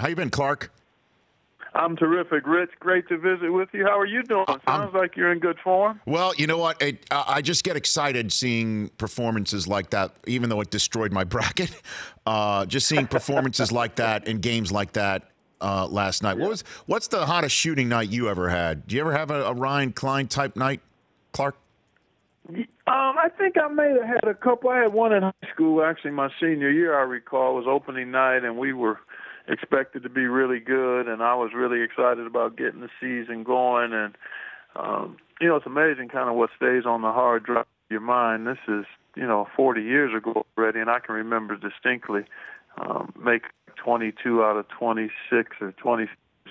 How you been, Clark? I'm terrific, Rich. Great to visit with you. How are you doing? Sounds like you're in good form. Well, you know what? I just get excited seeing performances like that, even though it destroyed my bracket. Just seeing performances like that in games like that last night. Yeah. What's the hottest shooting night you ever had? Do you ever have a Ryan Klein type night, Clark? I think I may have had a couple. I had one in high school, actually, my senior year, I recall, was opening night, and we were expected to be really good, and I was really excited about getting the season going. And, it's amazing kind of what stays on the hard drive of your mind. This is, 40 years ago already, and I can remember distinctly make 22 out of 26 or 20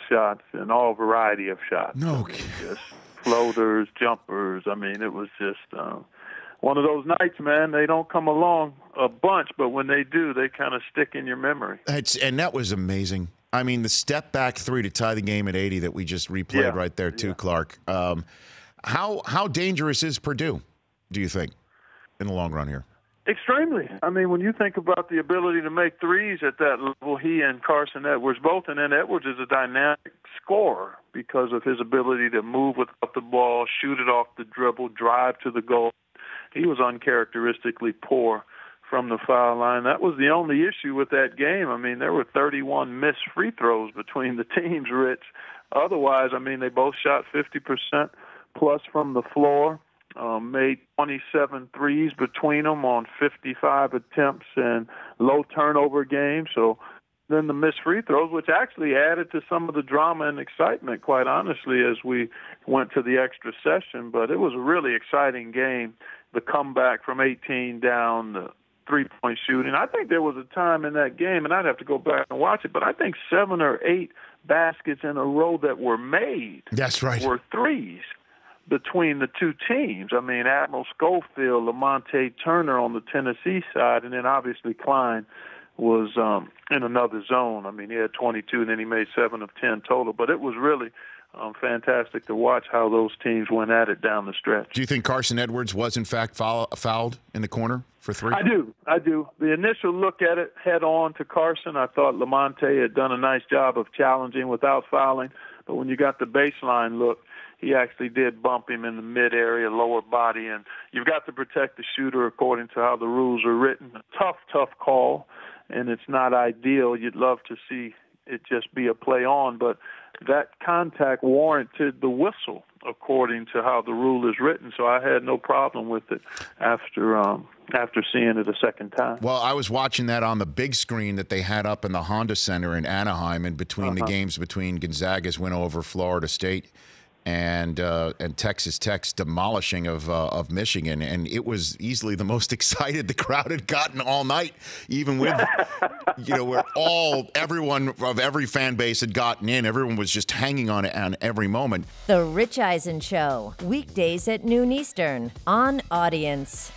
shots and all variety of shots. No. Just floaters, jumpers. I mean, it was just one of those nights, man. They don't come along a bunch, but when they do, they kind of stick in your memory. And that was amazing. I mean, the step back three to tie the game at 80 that we just replayed right there too, Clark. How dangerous is Purdue, do you think, in the long run here? Extremely. I mean, when you think about the ability to make threes at that level, he and Carson Edwards both, and then Edwards is a dynamic scorer because of his ability to move without the ball, shoot it off the dribble, drive to the goal. He was uncharacteristically poor from the foul line. That was the only issue with that game. I mean, there were 31 missed free throws between the teams, Rich. Otherwise, I mean, they both shot 50% plus from the floor. Made 27 threes between them on 55 attempts and low turnover games. So then the missed free throws, which actually added to some of the drama and excitement, quite honestly, as we went to the extra session. But it was a really exciting game, the comeback from 18 down, the three-point shooting. I think there was a time in that game, and I'd have to go back and watch it, but I think 7 or 8 baskets in a row that were made were threes between the two teams. I mean, Admiral Schofield, Lamonte Turner on the Tennessee side, and then obviously Klein was in another zone. I mean, he had 22, and then he made 7 of 10 total. But it was really fantastic to watch how those teams went at it down the stretch. Do you think Carson Edwards was, in fact, fouled in the corner for three? I do. The initial look at it head-on to Carson, I thought Lamonte had done a nice job of challenging without fouling. But when you got the baseline look, he actually did bump him in the mid-area, lower body, and you've got to protect the shooter according to how the rules are written. A tough call, and it's not ideal. You'd love to see it just be a play-on, but that contact warranted the whistle according to how the rule is written, so I had no problem with it after seeing it a second time. Well, I was watching that on the big screen that they had up in the Honda Center in Anaheim in between the games between Gonzaga's win over Florida State and Texas Tech's demolishing of Michigan, and it was easily the most excited the crowd had gotten all night, even with where everyone of every fan base had gotten in. Everyone was just hanging on it on every moment. The Rich Eisen Show, weekdays at noon Eastern on Audience.